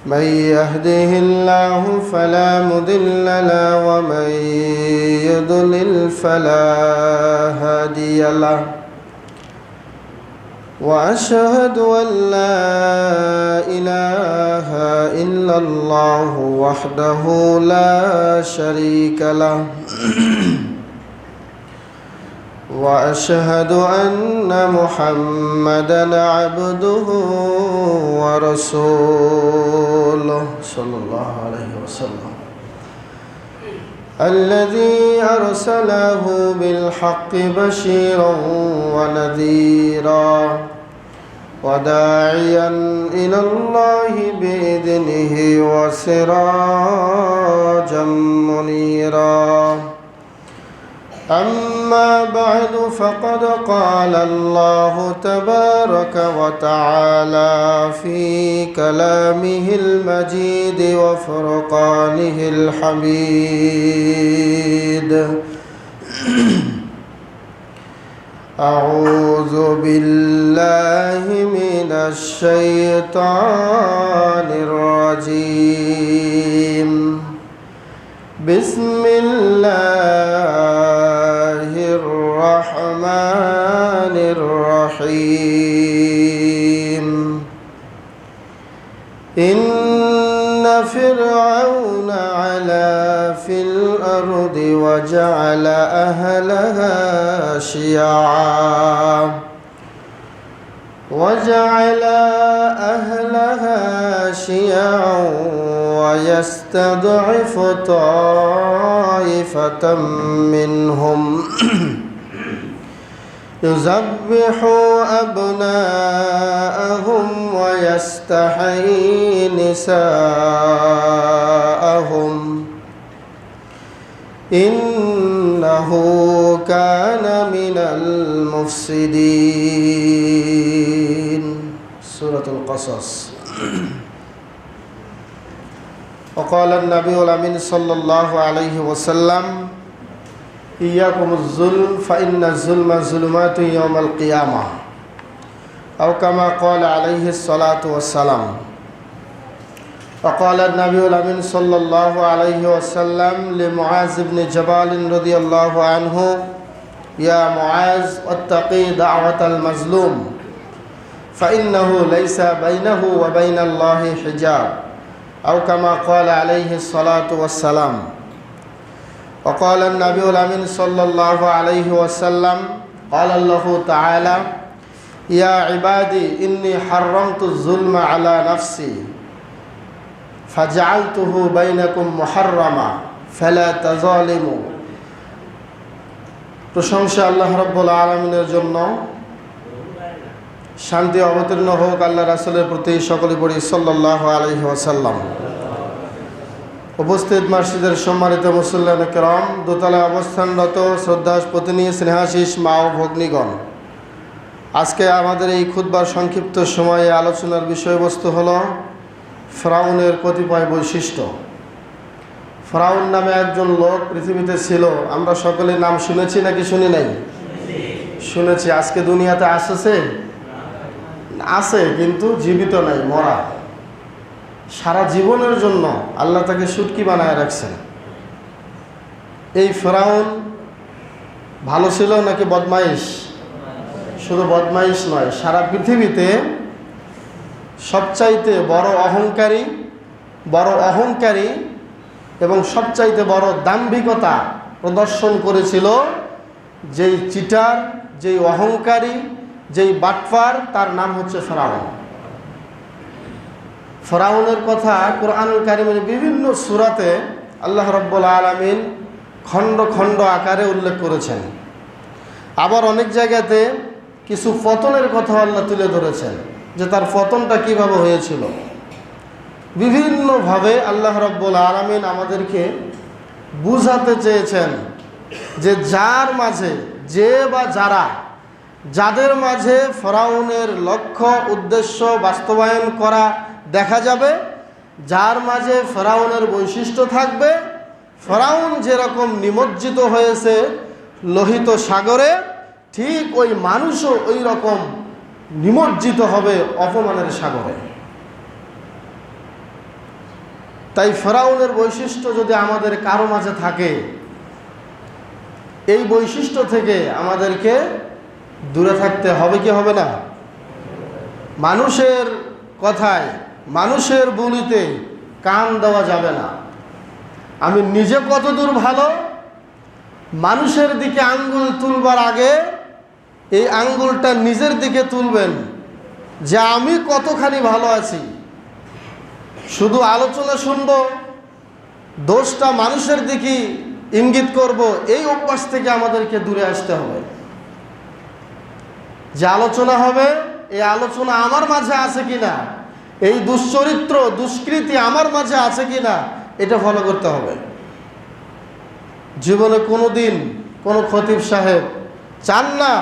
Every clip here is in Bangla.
من يهده الله فلا مضل له ومن يضلل فلا هادي له وأشهد أن لا إله إلا الله وحده لا شريك له وأشهد أن محمدًا عبده ورسوله صلى الله عليه وسلم الذي أرسله بالحق بشيرا ونذيرا وداعيا إلى الله بإذنه وسراجا منيرا أما بعد فقد قال الله تبارك وتعالى في كلامه المجيد وفرقانه الحميد أعوذ بالله من الشيطان الرجيم بسم الله الرحمن الرحيم إن فرعون علا في الأرض وجعل أهلها شيعا ويستضعف طائفة منهم يذبح أبناءهم ويستحيي نساءهم إنه كان من المفسدين سورة القصص وقال النبي الأمين صلى الله عليه وسلم إياكم الظلم فإن الظلم ظلمات يوم القيامة أو كما قال عليه الصلاة والسلام وقال النبي الأمين صلى الله عليه وسلم لمعاذ بن جبل رضي الله عنه يا معاذ اتقي دعوة المظلوم فإنه ليس بينه وبين الله حجاب أو كما قال عليه الصلاة والسلام وقال النبي الأمين صلى الله عليه وسلم قال الله تعالى يا عبادي إني حرمت الظلم على نفسي فجعلته بينكم محرما فلا تظالموا প্রশংসা আল্লাহ রাব্বুল আলামিনের জন্য শান্তি অবতীর্ণ হোক আল্লাহ রাসূলের প্রতি সকলে পড়ি সাল্লাল্লাহু আলাইহি ওয়াসাল্লাম উপস্থিত মসজিদের সম্মানিত মুসল্লিয়ানে কেরাম দোতলায় অবস্থানরত শ্রদ্ধাপতিনী স্নেহাশিস মা ও ভগ্নীগণ আজকে আমাদের এই খুতবার সংক্ষিপ্ত সময়ে আলোচনার বিষয়বস্তু হলো ফেরাউনের কতিপয় বৈশিষ্ট্য ফেরাউন নামে একজন লোক পৃথিবীতে ছিল আমরা সকলে নাম শুনেছি নাকি শুনি নাই শুনেছি আজকে দুনিয়াতে আছে কিন্তু জীবিত নাই মরা সারা জীবনের জন্য আল্লাহ তাকে সুটকি বানায় রাখছেন এই ফেরাউন ভালো ছিল নাকি বদমাইশ শুধু বদমাইশ নয় সারা পৃথিবীতে সবচাইতে বড় অহংকারী এবং সবচাইতে বড় দাম্ভিকতা প্রদর্শন করেছিল যেই চিটার যেই অহংকারী যেই বাটফার তার নাম হচ্ছে ফেরাউন ফেরাউনের কথা কোরআনুল কারীমের বিভিন্ন সূরাতে আল্লাহ রাব্বুল আলামিন খণ্ড খণ্ড আকারে উল্লেখ করেছেন আবার অনেক জায়গাতে কিছু পতনের কথা আল্লাহ তুলে ধরেছেন যে তার পতনটা কিভাবে হয়েছিল বিভিন্নভাবে আল্লাহ রাব্বুল আলামিন আমাদেরকে বুঝাতে চেয়েছেন যে যার মাঝে যে বা যাদের মাঝে ফেরাউনের লক্ষ্য উদ্দেশ্য বাস্তবায়ন করা দেখা যাবে, যার মাঝে ফেরাউনের বৈশিষ্ট্য থাকবে, ফেরাউন যেরকম নিমজ্জিত হয়েছে লোহিত সাগরে, ঠিক ওই মানুষও ওই রকম নিমজ্জিত হবে অপমানের সাগরে। তাই ফেরাউনের বৈশিষ্ট্য যদি আমাদের কারো মাঝে থাকে, এই বৈশিষ্ট্য থেকে আমাদেরকে দূরে থাকতে হবে কি হবে না? মানুষের কথায়, মানুষের বলিতে কান দেওয়া যাবে না। আমি নিজে কতদূর ভালো, মানুষের দিকে আঙ্গুল তুলবার আগে এই আঙ্গুলটা নিজের দিকে তুলবেন যে আমি কতখানি ভালো আছি। শুধু আলোচনা শুনব, দোষটা মানুষের দিকে ইঙ্গিত করব, এই অভ্যাস থেকে আমাদেরকে দূরে আসতে হবে। যে আলোচনা হবে, এই আলোচনা আমার মাঝে আছে কিনা, এই দুশ্চরিত্র দুষ্কৃতি আমার মাঝে আছে কিনা, এটা ফলো করতে হবে। জীবনে কোনোদিন কোনো খতিব সাহেব চান না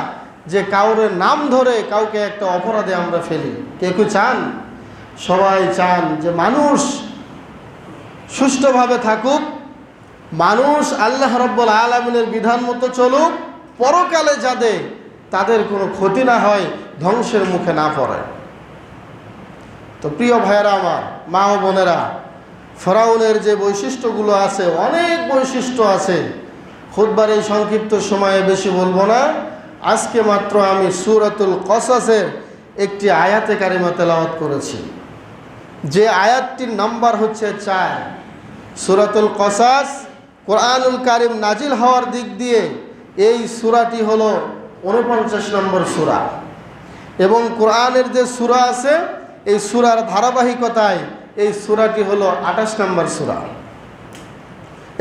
যে কাউরে নাম ধরে কাউকে একটা অপরাধে আমরা ফেলি। কেউ চান? সবাই চান যে মানুষ সুষ্ঠুভাবে থাকুক, মানুষ আল্লাহ রাব্বুল আলামিনের বিধান মতো চলুক, পরকালে যাতে তাদের কোনো ক্ষতি না হয়, ধ্বংসের মুখে না পড়ে। তো প্রিয় ভাইয়েরা আমার, মা ও বোনেরা, ফেরাউনের যে বৈশিষ্ট্যগুলো আছে, অনেক বৈশিষ্ট্য আছে। খুতবার এই সংক্ষিপ্ত সময়ে বেশি বলবো না। আজকে মাত্র আমি সূরাতুল কসাসের একটি আয়াতে কারিমা তেলাওয়াত করেছি, যে আয়াতটির নাম্বার হচ্ছে 4। সূরাতুল কসাস কোরআনুল কারিম নাজিল হওয়ার দিক দিয়ে এই সূরাটি হলো 49 নম্বর সূরা, এবং কোরআনের যে সূরা আছে এই সূরার ধারাবাহিকতায় এই সূরাটি হলো 28 নম্বর সূরা।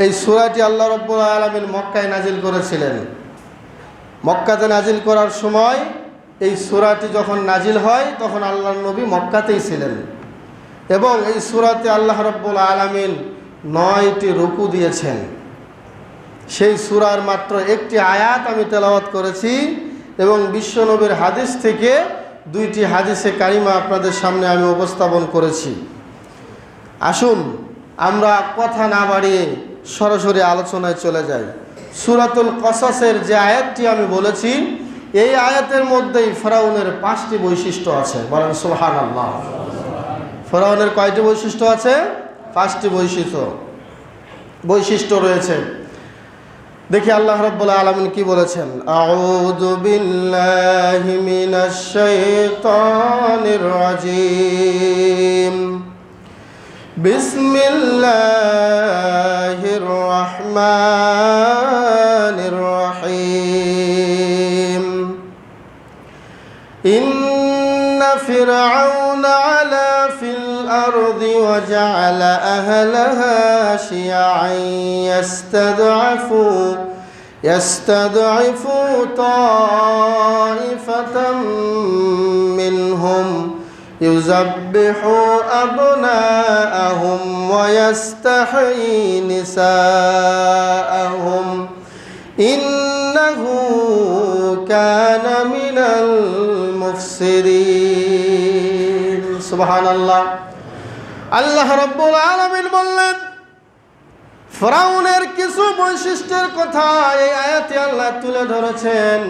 এই সূরাটি আল্লাহ রাব্বুল আলামিন মক্কায় নাজিল করেছিলেন। মক্কাতে নাজিল করার সময় এই সূরাটি যখন নাজিল হয় তখন আল্লাহর নবী মক্কাতেই ছিলেন, এবং এই সূরাতে আল্লাহ রাব্বুল আলামিন 9টি রুকু দিয়েছেন। সেই সূরার মাত্র একটি আয়াত আমি তেলাওয়াত করেছি, এবং বিশ্বনবীর হাদিস থেকে 2টি হাদিসে কারিমা আপনাদের সামনে আমি উপস্থাপন করেছি। আসুন আমরা কথা না বাড়িয়ে সরাসরি আলোচনায় চলে যাই। সূরাতুল কসাসের যে আয়াতটি আমি বলেছি, এই আয়াতের মধ্যেই ফেরাউনের 5টি বৈশিষ্ট্য আছে। বলেন সুবহানাল্লাহ। ফেরাউনের কয়টি বৈশিষ্ট্য আছে? 5টি বৈশিষ্ট্য রয়েছে। দেখি আল্লাহ রাব্বুল আলামিন কি বলেছেন। আউযু বিল্লাহি মিনাশ শাইতানির রাজীম। বিসমিল্লাহির রহমানির রহিম। ইন্না ফিরআউনা আলা ফিল আরদি ওয়া জাআলা আহলাহা শিয়া'আন يستضعف طائفة منهم يذبح أبناءهم ويستحيي نساءهم إنه كان من المفسدين سبحان الله আল্লাহ রাব্বুল আলামিন বললেন, ফেরাউনের কিছু বৈশিষ্ট্যের কথা এই আয়াতে আল্লাহ তুলে ধরেছেন।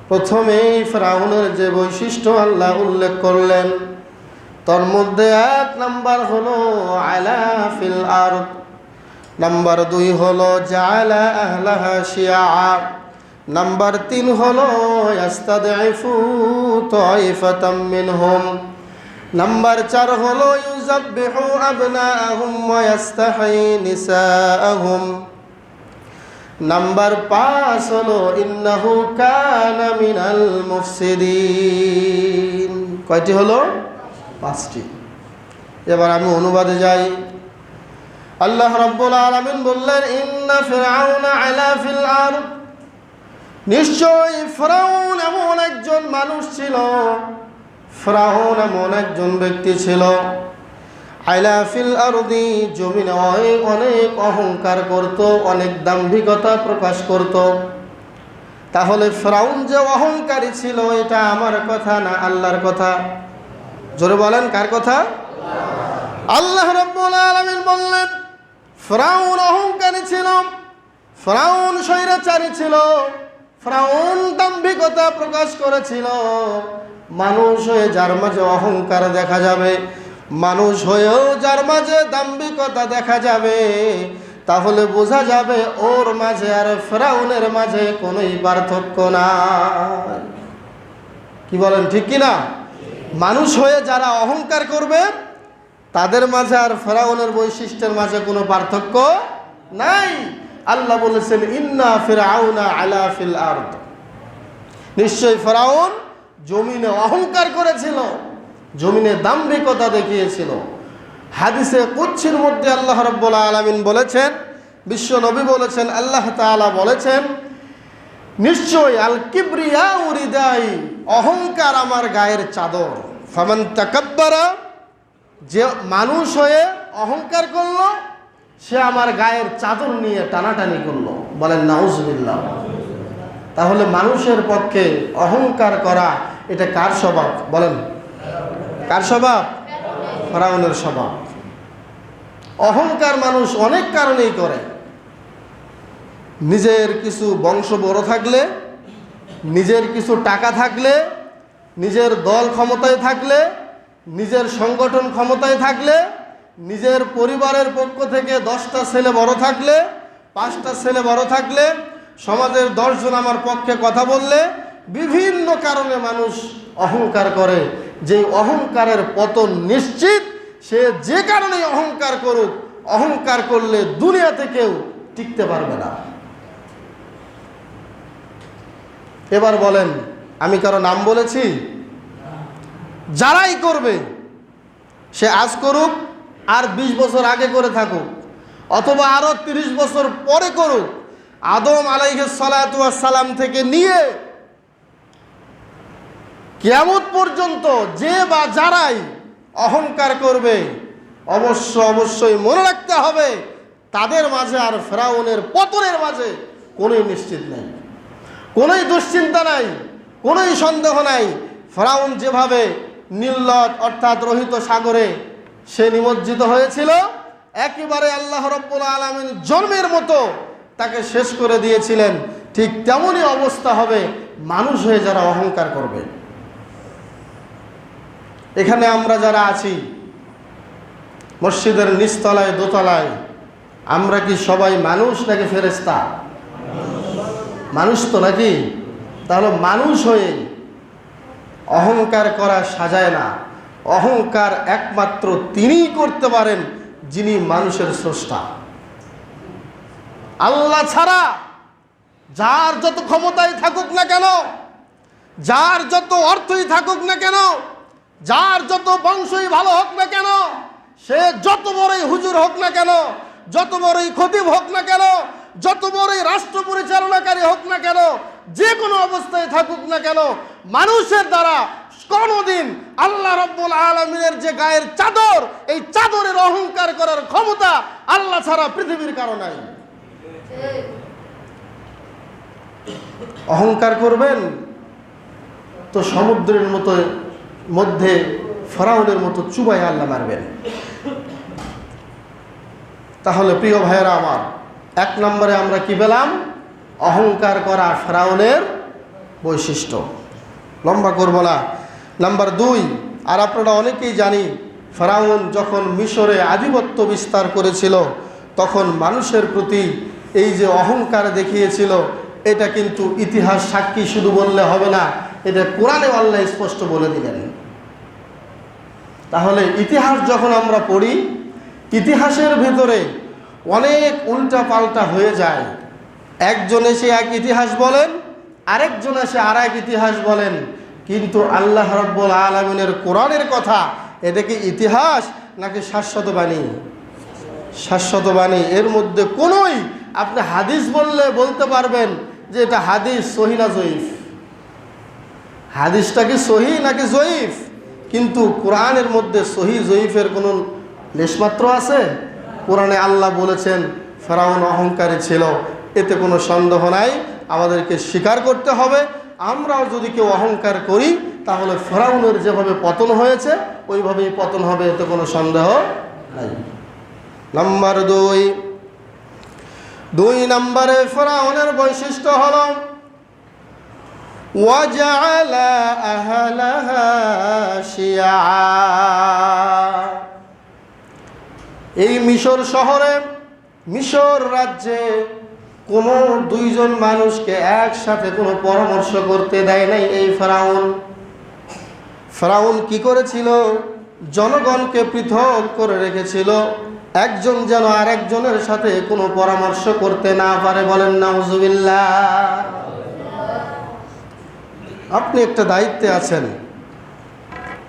প্রথমেই ফেরাউনের যে বৈশিষ্ট্য আল্লাহ উল্লেখ করলেন, তার মধ্যে 1 নাম্বার হলো আলা ফিল আরদ, নাম্বার 2 হলো জাআলা আহলাহা শিয়া, নাম্বার 3 হলো ইয়াস্তাদঈফু তাইফাতাম মিনহুম, নাম্বার 4 হলো ইউযাব্বিহু আবনাআহুম ওয়া ইয়াস্তাহয়ী নিসাআহুম, নাম্বার 5 হলো ইন্নাহু কানা মিনাল মুফসিদিন। কয়টি হলো? 5টি। এবার আমি অনুবাদে যাই। আল্লাহ রাব্বুল আলামিন বললেন, ইন্না ফিরআউনা আলা ফিল আরদ, নিশ্চয়ই ফিরআউন এমন একজন মানুষ ছিল, ফিরআউন এমন একজন ব্যক্তি ছিল, আলা ফিল আরদি, জমিনে অনেক অহংকার করত, অনেক দাম্ভিকতা প্রকাশ করত। তাহলে ফিরআউন যে অহংকারী ছিল, এটা আমার কথা না আল্লাহর কথা? জোরে বলেন, কার কথা? আল্লাহ রাব্বুল আলামিন বললেন, ফিরআউন অহংকারী ছিল, ফিরআউন স্বৈরাচারী ছিল, ফিরআউন দাম্ভিকতা প্রকাশ করেছিল। মানুষ হয়ে যার মাঝে অহংকার দেখা যাবে, মানুষ হয়েও যার মাঝে দাম্ভিকতা দেখা যাবে, তাহলে বোঝা যাবে ওর মাঝে আর ফেরাউনের মাঝে কোনোই পার্থক্য নাই। কি বলেন, ঠিক কি না? মানুষ হয়ে যারা অহংকার করবে তাদের মাঝে আর ফেরাউনের বৈশিষ্ট্যের মাঝে কোনো পার্থক্য নাই। আল্লাহ বলেছেন, ইন্না ফিরআউনা আলা ফিল আরদ, নিশ্চয়ই ফেরাউন জমিনে অহংকার করেছিল, জমিনে দাম্ভিকতা দেখিয়েছিল। হাদিসে কুদসির মধ্যে আল্লাহ রাব্বুল আলামিন বলেছেন, বিশ্ব নবী বলেছেন, আল্লাহ তাআলা বলেছেন, নিশ্চয় আল কিবরিয়াউ রিদাই, অহংকার আমার গায়ের চাদর। ফামান তাকাব্বারা, যে মানুষ হয়ে অহংকার করলো সে আমার গায়ের চাদর নিয়ে টানাটানি করলো। বলেন নাউজুবিল্লাহ। তাহলে মানুষের পক্ষে অহংকার করা এটা কার স্বভাব? বলেন, কার স্বভাব? ফেরাউনের স্বভাব। অহংকার মানুষ অনেক কারণেই করে। নিজের কিছু বংশ বড় থাকলে, নিজের কিছু টাকা থাকলে, নিজের দল ক্ষমতায় থাকলে, নিজের সংগঠন ক্ষমতায় থাকলে, নিজের পরিবারের পক্ষ থেকে 10টা ছেলে বড় থাকলে, 5টা ছেলে বড় থাকলে, সমাজের 10 জন আমার পক্ষে কথা বললে, বিভিন্ন কারণে মানুষ অহংকার করে। যেই অহংকারের পতন নিশ্চিত, সে যে কারণেই অহংকার করুক, অহংকার করলে দুনিয়াতে কেউ টিকতে পারবে না। এবার বলেন, আমি কারো নাম বলেছি? যারাই করবে সে আজ করুক আর 20 বছর আগে করে থাকুক, অথবা আরো 30 বছর পরে করুক, আদম আলাইহিস সালাতু ওয়াস সালাম থেকে নিয়ে কিয়ামত পর্যন্ত যে বা যারাই অহংকার করবে, অবশ্যই মনে রাখতে হবে তাদের মাঝে আর ফেরাউনের পতনের মাঝে কোনোই নিশ্চিত নেই, কোনোই দুশ্চিন্তা নাই, কোনোই সন্দেহ নাই। ফেরাউন যেভাবে নীলনদ অর্থাৎ রোহিত সাগরে সে নিমজ্জিত হয়েছিল, একেবারে আল্লাহ রাব্বুল আলামিন জন্মের মতো তাকে শেষ করে দিয়েছিলেন। ঠিক তেমনই অবস্থা হবে মানুষ হয়ে যারা অহংকার করবে। এখানে আমরা যারা আছি মসজিদের নিচতলায় দোতলায়, আমরা কি সবাই মানুষ নাকি ফেরেশতা? মানুষ তো নাকি? তাহলে মানুষ হয়ে অহংকার করা সাজায় না। অহংকার একমাত্র তিনিই করতে পারেন যিনি মানুষের স্রষ্টা। আল্লাহ ছাড়া যার যত ক্ষমতায় থাকুক না কেন, যার যত অর্থই থাকুক না কেন, যার যত বংশই ভালো হোক না কেন, সে যত বড়ই হুজুর হোক না কেন, যত বড়ই খতিব হোক না কেন, যত বড়ই রাষ্ট্র পরিচালনাকারী হোক না কেন, যে কোনো অবস্থায় থাকুক না কেন, মানুষের দ্বারা কোনোদিন আল্লাহ রাব্বুল আলামিনের যে গায়ের চাদর, এই চাদরের অহংকার করার ক্ষমতা আল্লাহ ছাড়া পৃথিবীর কারো নাই। অহংকার করবেন তো সমুদ্রের মতো মধ্যে ফেরাউনের মতো চুবাই আল্লাহ মারবেন। তাহলে প্রিয় ভাইয়েরা আমার, 1 নম্বরে আমরা কি পেলাম? অহংকার করা ফেরাউনের বৈশিষ্ট্য। লম্বা করব না। নাম্বার 2, আর আপনারা অনেকেই জানি, ফেরাউন যখন মিশরে আধিপত্য বিস্তার করেছিল তখন মানুষের প্রতি এই যে অহংকার দেখিয়েছিল, এটা কিন্তু ইতিহাস সাক্ষী শুধু বললে হবে না, এটা কোরআনে আল্লাহ স্পষ্ট বলে দিলেন। তাহলে ইতিহাস যখন আমরা পড়ি, ইতিহাসের ভিতরে অনেক উল্টা পাল্টা হয়ে যায়। একজন এসে এক ইতিহাস বলেন, আরেকজন এসে আর এক ইতিহাস বলেন, কিন্তু আল্লাহ রাব্বুল আলামিনের কোরআনের কথা এটা কি ইতিহাস নাকি শাশ্বত বাণী? শাশ্বত বাণী। এর মধ্যে কোনোই আপনি হাদিস বললে বলতে পারবেন যে এটা হাদিস সহিহ না জয়ীফ, হাদিসটা কি সহিহ নাকি জয়ীফ, কিন্তু কোরআনের মধ্যে সহিহ জয়ীফের কোনো লেশমাত্র আছে? কোরআনে আল্লাহ বলেছেন ফেরাউন অহংকারী ছিল, এতে কোনো সন্দেহ নাই, আমাদেরকে স্বীকার করতে হবে। আমরাও যদি কেউ অহংকার করি তাহলে ফেরাউনের যেভাবে পতন হয়েছে ওইভাবেই পতন হবে, এতে কোনো সন্দেহ নাই। নাম্বার 2 নম্বরে ফেরাউনের বৈশিষ্ট্য হলো ওয়াজআলা আহলাহা শিয়া, এই মিশর শহরে, মিশর রাজ্যে কোনো দুইজন মানুষকে একসাথে কোনো পরামর্শ করতে দেয় নাই এই ফেরাউন। ফেরাউন কি করেছিল? জনগণকে পৃথক করে রেখেছিল, একজন যেন আরেকজনের সাথে কোনো পরামর্শ করতে না পারে। বলেন নাউজুবিল্লাহ। আপনি একটা দায়িত্বে আছেন,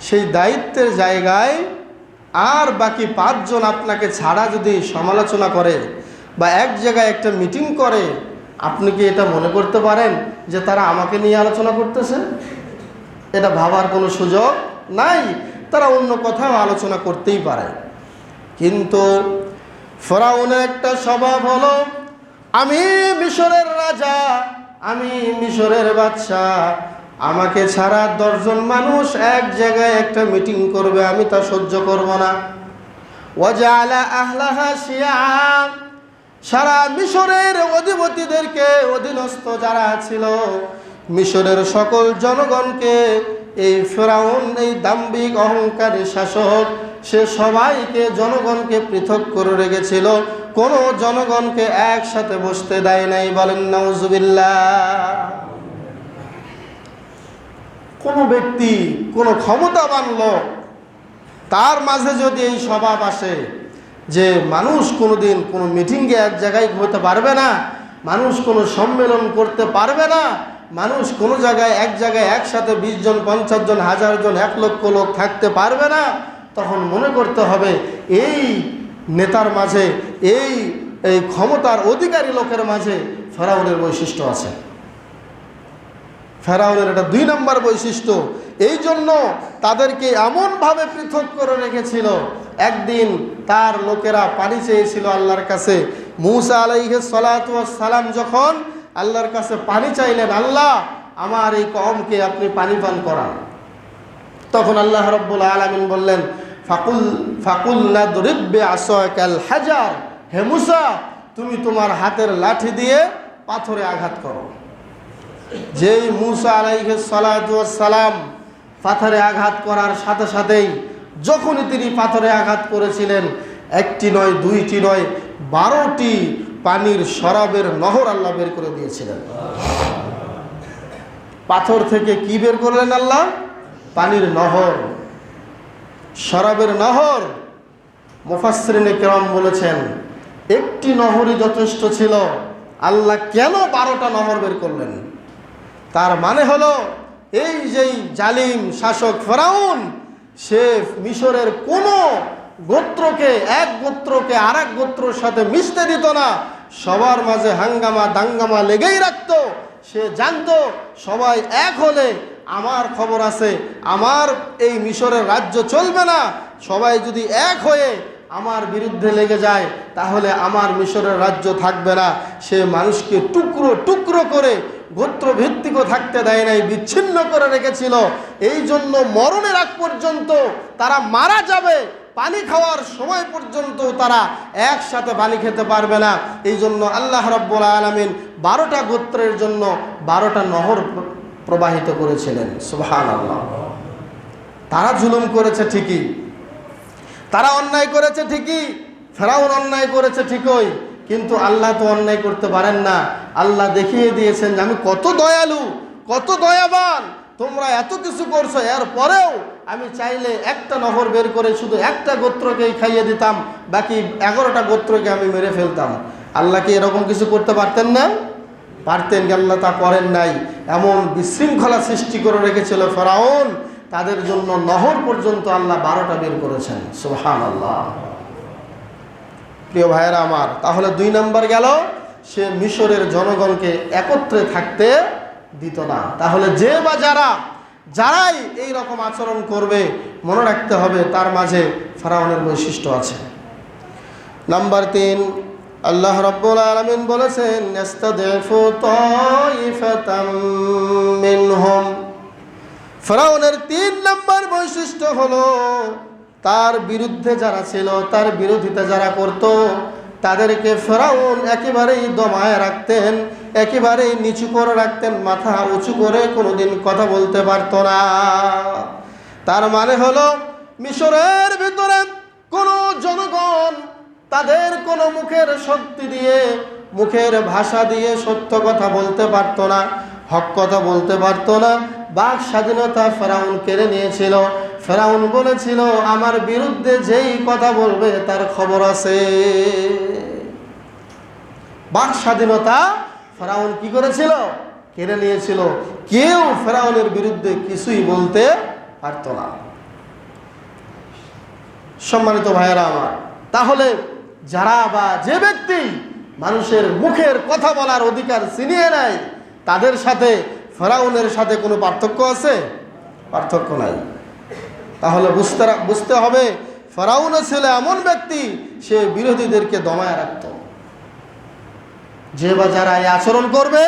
সেই দায়িত্বের জায়গায় আর বাকি 5 জন আপনাকে ছাড়া যদি সমালোচনা করে বা এক জায়গায় একটা মিটিং করে, আপনি কি এটা মনে করতে পারেন যে তারা আমাকে নিয়ে আলোচনা করতেছে? এটা ভাবার কোনো সুযোগ নাই। তারা অন্য কথাও আলোচনা করতেই পারে। কিন্তু ফেরাউনের একটা স্বভাব হলো, আমি মিশরের রাজা, আমি মিশরের বাদশা, আমাকে ছাড়া 10 জন মানুষ এক জায়গায় একটা মিটিং করবে, আমি তা সহ্য করব না। ওয়াজআলা আহলাহা শিয়া, সারা মিশরের অধিপতিদেরকে, অধীনস্থ যারা ছিল মিশরের সকল জনগণকে, এই ফেরাউন, এই দাম্ভিক অহংকারী শাসক, সে সবাইকে, জনগণকে পৃথক করে রেখেছিল, কোনো জনগণকে একসাথে বসতে দেয় নাই। বলেন নাউজুবিল্লাহ। কোনো ব্যক্তি, কোনো ক্ষমতাবান লোক, তার মাঝে যদি এই স্বভাব আসে যে মানুষ কোনোদিন কোনো মিটিংয়ে এক জায়গায় হতে পারবে না, মানুষ কোনো সম্মেলন করতে পারবে না, মানুষ কোনো জায়গায় এক জায়গায় একসাথে 20 জন, 50 জন, 1000 জন, 1 লক্ষ লোক থাকতে পারবে না, তখন মনে করতে হবে এই নেতার মাঝে, এই ক্ষমতার অধিকারী লোকের মাঝে ফেরাউনের বৈশিষ্ট্য আছে। ফেরাউনের এটা 2 নম্বর বৈশিষ্ট্য। এই জন্য তাদেরকে এমনভাবে পৃথক করে রেখেছিল। একদিন তার লোকেরা পানি চেয়েছিল আল্লাহর কাছে। মূসা আলাইহিস সালাতু ওয়াস সালাম যখন আল্লাহর কাছে পানি চাইলেন, আল্লাহ আমার এই কওমকে আপনি পানি পান করান, তখন আল্লাহ রাব্বুল আলামিন বললেন, ফাকুল নাদরিব বিআসাকাল হাজার, হে মূসা তুমি তোমার হাতের লাঠি দিয়ে পাথরে আঘাত করো। যেই মূসা আলাইহিস সালাতু ওয়াস সালাম পাথরে আঘাত করার সাথে সাথেই, যখনই তিনি পাথরে আঘাত করেছিলেন, 1টি নয়, 2টি নয়, 12টি পানির শরাবের নহর আল্লাহ বের করে দিয়েছিলেন। পাথর থেকে কি বের করলেন আল্লাহ? পানির নহর, শরাবের নহর। মুফাসসিরিনে কেরাম বলেছেন, একটি নহরই যথেষ্ট ছিল, আল্লাহ কেন 12টা নহর বের করলেন? তার মানে হলো, এই যেই জালিম শাসক ফেরাউন, সে মিশরের কোনো গোত্রকে, এক গোত্রকে আর এক গোত্রের সাথে মিশতে দিত না, সবার মাঝে হাঙ্গামা দাঙ্গামা লেগেই রাখতো। সে জানতো সবাই এক হলে আমার খবর আছে, আমার এই মিশরের রাজ্য চলবে না। সবাই যদি এক হয়ে আমার বিরুদ্ধে লেগে যায়, তাহলে আমার মিশরের রাজ্য থাকবে না। সে মানুষকে টুকরো টুকরো করে, গোত্রভিত্তিকও থাকতে দেয় নাই, বিচ্ছিন্ন করে রেখেছিল। এই জন্য মরণের আগ পর্যন্ত তারা মারা যাবে, পানি খাওয়ার সময় পর্যন্ত তারা একসাথে পানি খেতে পারবে না। এই জন্য আল্লাহ রাব্বুল আলামিন 12টা গোত্রের জন্য 12টা নহর প্রবাহিত করেছিলেন। সুবহানাল্লাহ। তারা জুলুম করেছে ঠিকই, তারা অন্যায় করেছে ঠিকই, ফেরাউন অন্যায় করেছে ঠিকই, কিন্তু আল্লাহ তো অন্যায় করতে পারেন না। আল্লাহ দেখিয়ে দিয়েছেন যে আমি কত দয়ালু, কত দয়াবান। তোমরা এত কিছু করছো, এর পরেও আমি চাইলে একটা নহর বের করে শুধু একটা গোত্রকেই খাইয়ে দিতাম, বাকি 11টা গোত্রকে আমি মেরে ফেলতাম। আল্লাহ কি এরকম কিছু করতে পারতেন না? পারতেন। আল্লাহ তা করেন নাই। এমন বিশৃঙ্খলা সৃষ্টি করে রেখেছিল ফেরাউন, তাদের জন্য নহর পর্যন্ত আল্লাহ 12টা বের করেছেন। সুবহানাল্লাহ। প্রিয় ভাইয়েরা আমার, তাহলে 2 নম্বর গেল, সে মিশরের জনগণকে একত্রে থাকতে দিত না। তাহলে যে বা যারাই এই রকম আচরণ করবে, মনে রাখতে হবে তার মাঝে ফেরাউনের বৈশিষ্ট্য আছে। নাম্বার 3, আল্লাহ রাব্বুল আলামিন বলেছেন, ইস্তাদঈফু তাইফাতাম মিনহুম। ফেরাউনের 3 নম্বর বৈশিষ্ট্য হলো, তার বিরুদ্ধে যারা ছিল, তার বিরোধিতা যারা করত, তাদেরকে ফেরাউন একেবারেই দমায় রাখতেন, একেবারেই নিচু করে রাখতেন, মাথা উঁচু করে কোনোদিন কথা বলতে পারত না। তার মানে হলো, মিশরের ভিতরে কোনো জনগণ মুখের শক্তি দিয়ে, মুখের ভাষা দিয়ে সত্য কথা বলতে পারত না, হক কথা বলতে পারত না। বাক স্বাধীনতা ফেরাউন কেড়ে নিয়েছিল। ফেরাউন বলেছিল, আমার বিরুদ্ধে যেই কথা বলবে তার খবর আছে। বাক স্বাধীনতা ফেরাউন কি করেছিল? কেড়ে নিয়েছিল। কেউ ফেরাউনের বিরুদ্ধে কিছুই বলতে পারত না। সম্মানিত ভাইয়েরা আমার, তাহলে যারা বা যে ব্যক্তি মানুষের মুখের কথা বলার অধিকার ছিনিয়ে নেয়, তাদের সাথে ফেরাউনের সাথে কোনো পার্থক্য আছে? পার্থক্য নাই। তাহলে বুঝতে হবে, ফেরাউন ছিল এমন ব্যক্তি, সে বিরোধীদেরকে দমায় রাখত। যে বা যারা এই আচরণ করবে,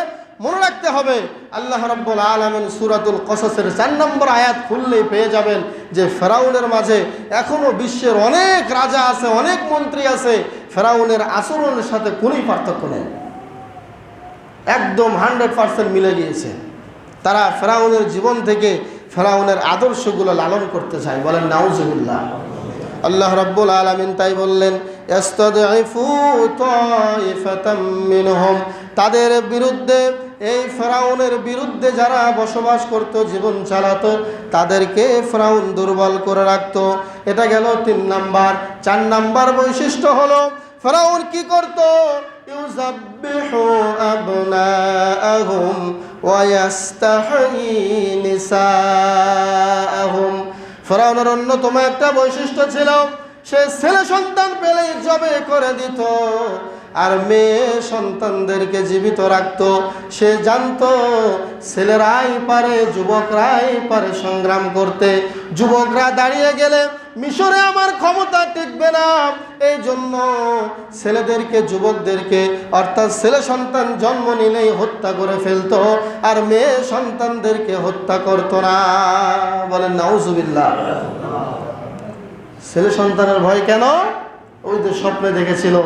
মনে রাখতে হবে, আল্লাহ রাব্বুল আলামিন সূরাতুল কসসের 4 নম্বর আয়াত খুললেই পেয়ে যাবেন যে ফেরাউনের মাঝে এখনো বিশ্বের অনেক রাজা আছে, অনেক মন্ত্রী আছে, ফেরাউনের আচরণের সাথে কোনোই পার্থক্য নেই, একদম 100% মিলে গিয়েছে। তারা ফেরাউনের জীবন থেকে ফেরাউনের আদর্শগুলো লালন করতে চায়। বলেন নাউজুবিল্লাহ। আল্লাহ রাব্বুল আলামিন তাই বললেন, ইস্তাদঈফু তাইফাতাম মিনহুম, তাদের বিরুদ্ধে, এই ফেরাউনের বিরুদ্ধে যারা বসবাস করত, জীবন চালাতো, তাদেরকে ফেরাউন দুর্বল করে রাখত। এটা গেল 3 নাম্বার। 4 নাম্বার বৈশিষ্ট্য হলো, ফেরাউন কি করত? ইউযাব্বিহু আবনাআহুম ওয়া ইস্তাহয়ী নিসাআহুম। ফেরাউনের অন্যতম একটা বৈশিষ্ট্য ছিল, সে ছেলে সন্তান পেলেই জবে করে দিত, আর মেয়ে সন্তানদেরকে জীবিত রাখত। সে জানতো ছেলেরাই পারে, যুবকরাই পারে সংগ্রাম করতে। যুবকরা দাঁড়িয়ে গেলে মিশরে আমার ক্ষমতা টিকবে না, এই জন্য ছেলেদেরকে, যুবকদেরকে, অর্থাৎ ছেলে সন্তান জন্ম নিলেই হত্যা করে ফেলতো, আর মেয়ে সন্তানদেরকে হত্যা করত না। বলেন নাউজুবিল্লাহ। ছেলে সন্তানের ভয় কেন? ওই যে স্বপ্নে দেখেছিল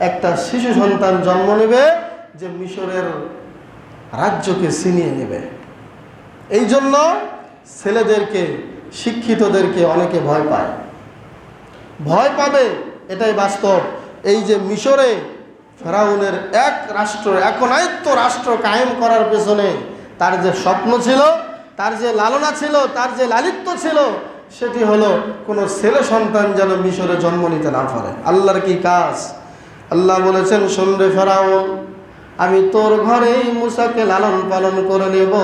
একটা শিশু সন্তান জন্ম নেবে যে মিশরের রাজ্যকে ছিনিয়ে নেবে। এই জন্য ছেলেদেরকে, শিক্ষিতদেরকে অনেকে ভয় পায়, ভয় পাবে, এটাই বাস্তব। এই যে মিশরে ফেরাউনের এক রাষ্ট্র, একনায়ত্ব রাষ্ট্র কায়েম করার পেছনে তার যে স্বপ্ন ছিল, তার যে লালনা ছিল, তার যে লালিত্য ছিল, সেটি হলো কোনো ছেলে সন্তান যেন মিশরে জন্ম নিতে না পারে। আল্লাহর কি কাজ! আল্লাহ বলেছেন, শোন রে ফেরাউন, আমি তোর ঘরেই মূসাকে লালন পালন করে নেব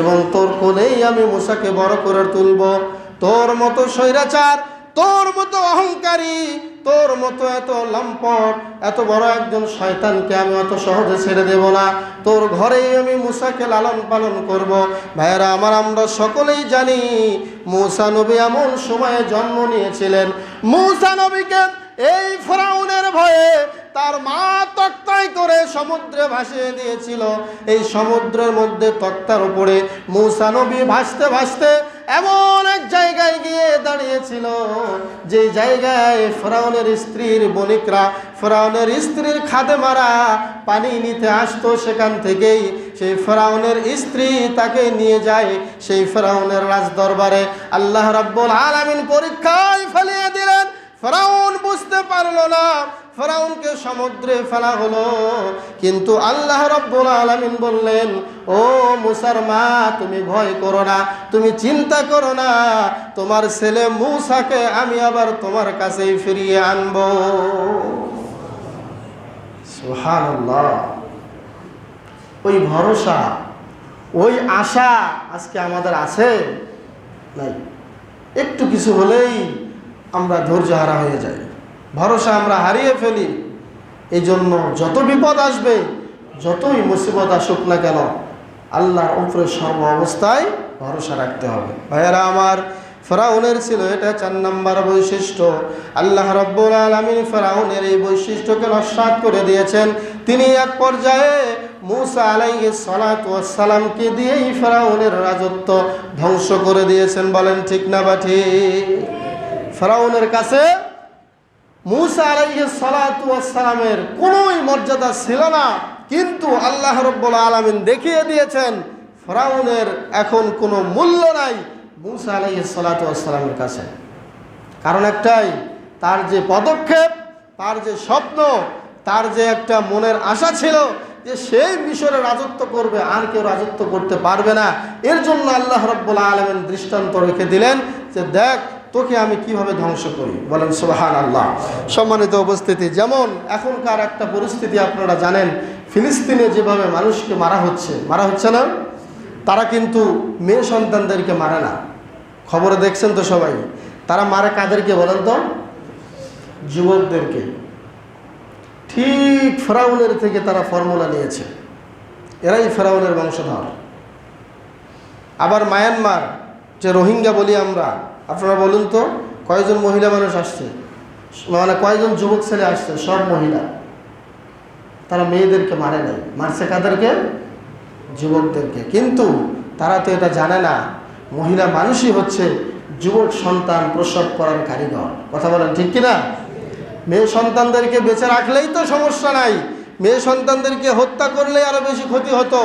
এবং তোর কোলেই আমি মূসাকে বড় করে তুলব। তোর মতো স্বৈরাচার, তোর মতো অহংকারী, তোর মতো এত লম্পট, এত বড় একজন শয়তানকে আমি অত সহজে ছেড়ে দেব না। তোর ঘরেই আমি মূসাকে লালন পালন করব। ভাইয়েরা আমার, আমরা সকলেই জানি মূসা নবী এমন সময়ে জন্ম নিয়েছিলেন, মূসা নবীকে এই ফেরাউনের ভয়ে তার মা তক্তায় করে সমুদ্রে ভাসিয়ে দিয়েছিল। এই সমুদ্রের মধ্যে তক্তার উপরে মূসা নবী ভাসতে ভাসতে এমন এক জায়গায় গিয়ে দাঁড়িয়েছিল, যে জায়গায় ফেরাউনের স্ত্রীর বণিকরা, ফেরাউনের স্ত্রীর খাদেমারা পানি নিতে আসতো। সেখান থেকেই সেই ফেরাউনের স্ত্রী তাকে নিয়ে যায় সেই ফেরাউনের রাজদরবারে। আল্লাহ রাব্বুল আলামিন পরীক্ষায় ফেলিয়ে দিলেন। ফেরাউন বুঝতে পারল না, ফেরাউনকে সমুদ্রে ফেলা হলো। কিন্তু আল্লাহ রাব্বুল আলামিন বললেন, ও মূসার মা, তুমি ভয় করো না, তুমি চিন্তা করো না, তোমার ছেলে মূসাকে আমি আবার তোমার কাছেই ফিরিয়ে আনব। সুবহানাল্লাহ। ওই ভরসা, ওই আশা আজকে আমাদের আছে? নাই। একটু কিছু হলেই আমরা ধৈর্য হারা হয়ে যাই, ভরসা আমরা হারিয়ে ফেলি। এই জন্য যত বিপদ আসবে, যতই মুসিবত আসুক না কেন, আল্লাহর উপরে সর্ব অবস্থায় ভরসা রাখতে হবে। ভাইয়েরা আমার, ফেরাউনের ছিল এটা 4 নম্বর বৈশিষ্ট্য। আল্লাহ রাব্বুল আলামিন ফেরাউনের এই বৈশিষ্ট্যকে নস্যাৎ করে দিয়েছেন। তিনি এক পর্যায়ে মূসা আলাইহিস সালাতু ওয়াস সালামকে দিয়েই ফেরাউনের রাজত্ব ধ্বংস করে দিয়েছেন। বলেন ঠিক না বা ঠিক? ফেরাউনের কাছে মূসা আলাইহিস সালাতু ওয়াস সালামের কোনোই মর্যাদা ছিল না, কিন্তু আল্লাহ রাব্বুল আলামিন দেখিয়ে দিয়েছেন ফেরাউনের এখন কোনো মূল্য নাই মূসা আলাইহিস সালাতু ওয়াস সালামের কাছে। কারণ একটাই, তার যে পদক্ষেপ, তার যে স্বপ্ন, তার যে একটা মনের আশা ছিল যে সেই মিশরে রাজত্ব করবে, আর কেউ রাজত্ব করতে পারবে না। এর জন্য আল্লাহ রাব্বুল আলামিন দৃষ্টান্ত রেখে দিলেন যে দেখ তোকে আমি কিভাবে ধ্বংস করি। বলেন সুবহানাল্লাহ। সম্মানিত উপস্থিতি, যেমন এখনকার একটা পরিস্থিতি আপনারা জানেন, ফিলিস্তিনে যেভাবে মানুষকে মারা হচ্ছে না, তারা কিন্তু মেয়ে সন্তানদেরকে মারে না। খবরে দেখছেন তো সবাই। তারা মারে কাদেরকে বলেন তো? যুবকদেরকে। ঠিক ফেরাউনের থেকে তারা ফর্মুলা নিয়েছে, এরাই ফেরাউনের বংশধর। আবার মায়ানমার যে রোহিঙ্গা বলি আমরা, আপনারা বলুন তো কয়জন মহিলা মানুষ আসছে, মানে কয়জন যুবক ছেলে আসছে? সব মহিলা। তারা মেয়েদেরকে মারে নাই, মারছে কাদেরকে? যুবকদেরকে। কিন্তু তারা তো এটা জানে না মহিলা মানুষই হচ্ছে যুবক সন্তান প্রসব করার কারিগর। কথা বলেন ঠিক কিনা? মেয়ে সন্তানদেরকে বেঁচে রাখলেই তো সমস্যা নাই, মেয়ে সন্তানদেরকে হত্যা করলে আরো বেশি ক্ষতি হতো।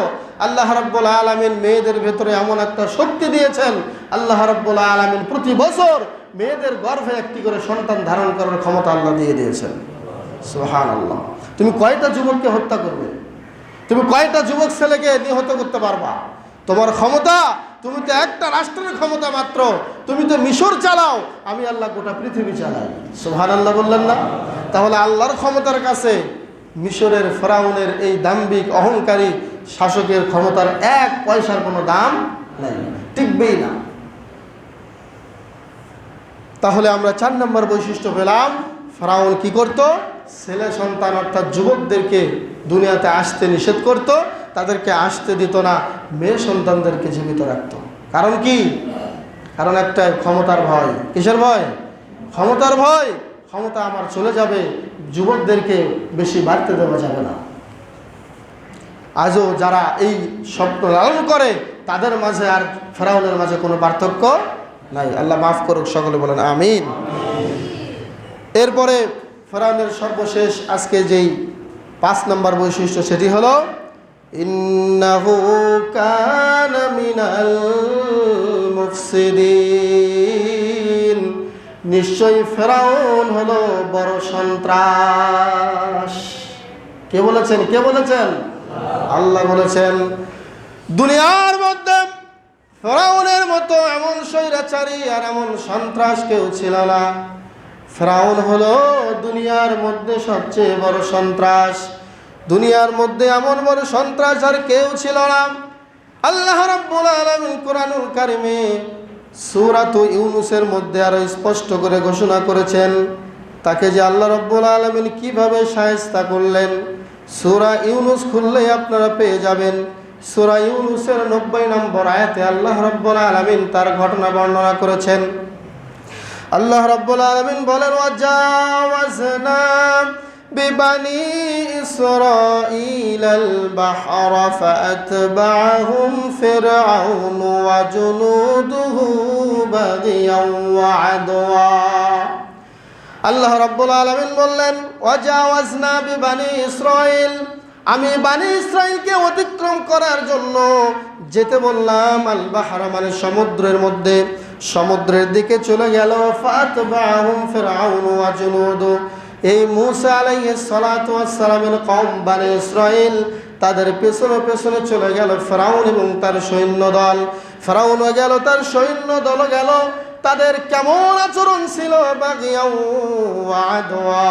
আল্লাহ রাব্বুল আলামিন মেয়েদের ভেতরে এমন একটা শক্তি দিয়েছেন, আল্লাহ রাব্বুল আলামিন প্রতি বছর মেয়েদের গর্ভে একটি করে সন্তান ধারণ করার ক্ষমতা আল্লাহ দিয়ে দিয়েছেন। সুবহানাল্লাহ। তুমি কয়টা যুবককে হত্যা করবে? তুমি কয়টা যুবক ছেলেকে নিহত করতে পারবা? তোমার ক্ষমতা, তুমি তো একটা রাষ্ট্রের ক্ষমতা মাত্র। তুমি তো মিশর চালাও, আমি আল্লাহ গোটা পৃথিবী চালাই। সুবহানাল্লাহ বললেন না? তাহলে আল্লাহর ক্ষমতার কাছে মিশরের ফেরাউনের এই দাম্ভিক অহংকারী শাসকের ক্ষমতার এক পয়সার কোনো দাম নাই, টিকবেই না। তাহলে আমরা 4 নম্বর বৈশিষ্ট্য পেলাম, ফেরাউন কি করত? ছেলে সন্তান অর্থাৎ যুবকদেরকে দুনিয়াতে আসতে নিষেধ করত, তাদেরকে আসতে দিত না, মেয়ে সন্তানদেরকে জীবিত রাখত। কারণ কি? কারণ একটা ক্ষমতার ভয়। কিসের ভয়? ক্ষমতার ভয়। ক্ষমতা আমার চলে যাবে, যুবকদেরকে বেশি বাড়তে দেওয়া যাবে না। আজও যারা এই স্বপ্ন লালন করে তাদের মাঝে আর ফেরাউনের মাঝে কোনো পার্থক্য নাই। আল্লাহ মাফ করুক, সকলে বলেন আমিন। এরপরে ফেরাউনের সর্বশেষ আজকে যেই 5 নম্বর বৈশিষ্ট্য, সেটি হলো ইন্নাহু কানা মিনাল মুফসিদিন। নিশ্চয়ই ফেরাউন হলো বড় সন্ত্রাস। কে বলেছেন? কে বলেছেন? আল্লাহ বলেছেন। দুনিয়ার মধ্যে ফেরাউনের মতো এমন স্বৈরাচারী আর এমন সন্ত্রাস কেউ ছিল না। ফেরাউন হলো দুনিয়ার মধ্যে সবচেয়ে বড় সন্ত্রাস। দুনিয়ার মধ্যে এমন বড় সন্ত্রাস আর কেউ ছিল না। আল্লাহ রাব্বুল আলামিন কুরআনুল কারীমে সূরা ইউনূসের মধ্যে আরো স্পষ্ট করে ঘোষণা করেছেন তাকে যে আল্লাহ রাব্বুল আলামিন কিভাবে শায়েস্তা করলেন। সূরা ইউনূস খুললেই আপনারা পেয়ে যাবেন। সূরা ইউনূসের 90 নম্বর আয়াতে আল্লাহ রাব্বুল আলামিন তার ঘটনা বর্ণনা করেছেন। আল্লাহ রাব্বুল আলামিন বলেন, ওয়াজাওয়াজনা বিবানি ইসরাঈলাল বাহরা ফাআতবাআহুম ফিরআউন ওয়া জুনুদুহু বাগিয়ান ওয়া আদওয়া। আল্লাহ রাব্বুল আলামিন বললেন, ওয়াজাওয়াজনা বিবানি ইসরাঈল, আমি বানি ইসরাঈলকে অতিক্রম করার জন্য যেতে বললাম। আল বাহরা মানে সমুদ্রের মধ্যে, সমুদ্রের দিকে চলে গেল। ফাতবাহুম ফিরআউন ওয়া জুনুদু, এই মূসা আলাইহিস সালাতু ওয়াস সালামের কওম বানি ইসরাঈল তাদের পেছনে পেছনে চলে গেল ফিরআউন এবং তার সৈন্য দল। ফিরআউন গেল, তার সৈন্য দল গেল। তাদের কেমন আচরণ ছিল? বাগিয়াও ওয়া আদওয়া,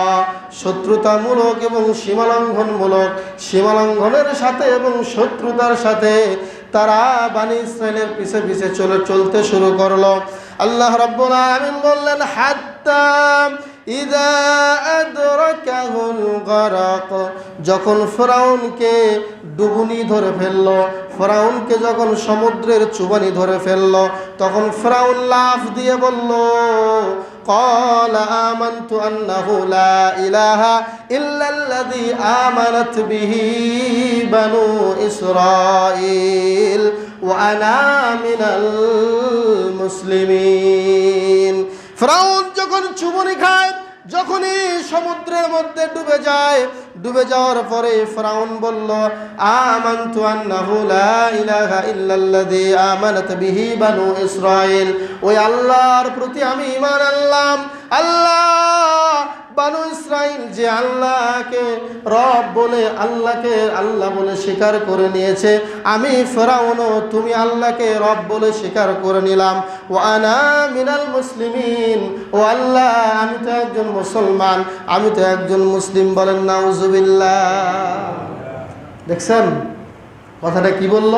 শত্রুতামূলক এবং সীমালঙ্ঘনমূলক। সীমালঙ্ঘনের সাথে এবং শত্রুতার সাথে তারা বানি ইসরাঈলের পিছে পিছে চলতে শুরু করলো। আল্লাহ রাব্বুল আলামিন বললেন, হাত্তা ইযা আদরাকাহুল গরাক, যখন ফিরআউনকে ডুবুনি ধরে ফেললো, ফিরআউনকে যখন সমুদ্রের চুবানি ধরে ফেললো, তখন ফিরআউন লাফ দিয়ে বলল, ক্বালা আমানতু আন্নাহু লা ইলাহা ইল্লাল্লাযী আমানাত বিহি বানু ইসরাঈল ওয়া আনা মিনাল মুসলিমিন। ফিরআউন যখন চুবুনি খায়, যখনই সমুদ্রের মধ্যে ডুবে যায়, ডুবে যাওয়ার পরে ফিরআউন বলল, আমানতু আন্নাহু লা ইলাহা ইল্লাল্লাযী আমানাত বিহি বানু ইসরাঈল, ওই আল্লাহর প্রতি আমি ঈমান আনলাম। আল্লাহ বানু ইসরাইল যে আল্লাহকে রব বলে আল্লাহকে আল্লাহ বলে স্বীকার করে নিয়েছে, আমি ফেরাউনও তুমি আল্লাহকে রব বলে স্বীকার করে নিলাম। ওয়া আনা মিনাল মুসলিমিন, ও আল্লাহ আমি তো একজন মুসলমান, আমি তো একজন মুসলিম। বলেন নাউজুবিল্লাহ। দেখছেন কথাটা কি বলল?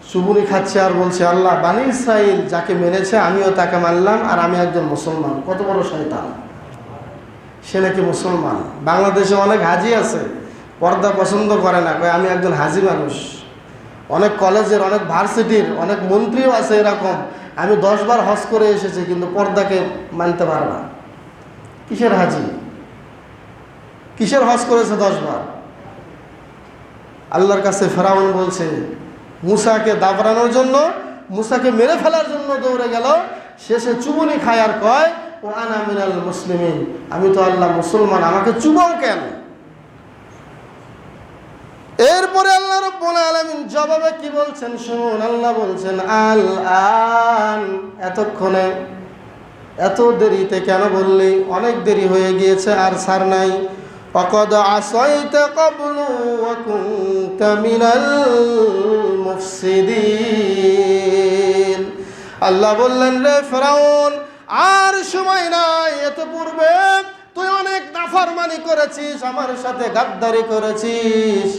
চুবুনি খাচ্ছে আর বলছে আল্লাহ বানি ইসরাইল যাকে মেনেছে আমিও তাকে মানলাম, আর আমি একজন মুসলমান। কত বড় শয়তান! সে নাকি মুসলমান। বাংলাদেশে অনেক হাজি আছে, পর্দা পছন্দ করে না, কয় আমি একজন হাজি মানুষ। অনেক কলেজের, অনেক ভার্সিটির অনেক মন্ত্রীও আছে এরকম, আমি 10 বার হজ করে এসেছি কিন্তু পর্দাকে মানতে পারে না। কিসের হাজি? কিসের হজ করেছে 10 বার? আল্লাহর কাছে ফেরাউন বলছে মুসাকে দাবড়ানোর জন্য, মুসাকে মেরে ফেলার জন্য দৌড়ে গেল, শেষে চুবুনি খায় আর কয় ও আনা মিনাল মুসলিমিন, আমি তো আল্লাহ মুসলমান, আমাকে চুবাও কেন? এরপরে আল্লাহ রাব্বুল আলামিন জবাবে কি বলছেন শুনুন। আল্লাহ বলছেন আল আন, এতক্ষণে এত দেরিতে কেন বললি? অনেক দেরি হয়ে গিয়েছে, আর ছাড় নাই। وقد عصيت قبل وكنت من المفسدين। আল্লাহ বললেন রে ফেরাউন, আর সময় নাই, এত পূর্বে তুই অনেক নাফরমানি করেছিস, আমার সাথে গাদ্দারি করেছিস,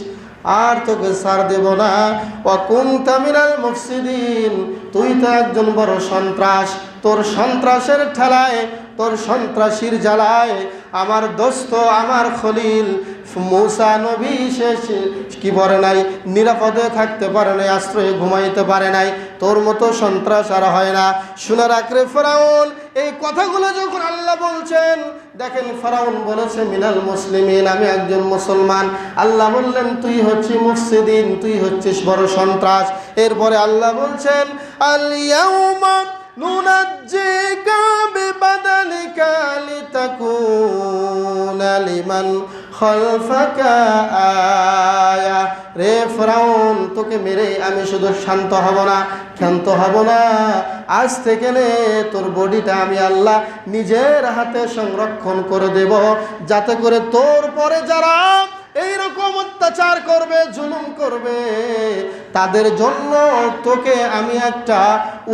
আর তোকে ছাড় দেব না। ওয়াকুনতা মিনাল মুফসিদিন, তুই তো একজন বড় সন্ত্রাস। তোর সন্ত্রাসের ঠেলায়, তোর সন্ত্রাসীর জ্বালায় আমার দোস্ত, আমার খলিল মুসা নবী শেষ কি পরে নাই, নিরাপদে থাকতে পারে নাই, আশ্রয়ে ঘুমাইতে পারে নাই। তোর মতো সন্ত্রাস আর হয় না। শুনে রাখ রে ফেরাউন, এই কথাগুলো যখন আল্লাহ বলছেন, দেখেন ফেরাউন বলেছে মিনাল মুসলিমিন, আমি একজন মুসলমান। আল্লাহ বললেন তুই হচ্ছিস মুফসিদিন, তুই হচ্ছিস বড় সন্ত্রাস। এরপরে আল্লাহ বলছেন আল ইয়াউমা নুনাজ্জিকা বিবাদানিকা লিতাকুনা লিমান খালফাকা আয়া। রে ফেরাউন, তোকে মেরে আমি শুধু শান্ত হব না, ক্ষান্ত হব না। আজ থেকে নে তোর বডিটা আমি আল্লাহ নিজের হাতে সংরক্ষণ করে দেব, যাতে করে তোর পরে যারা এইরকম অত্যাচার করবে, জুলুম করবে, তাদের জন্য তোকে আমি একটা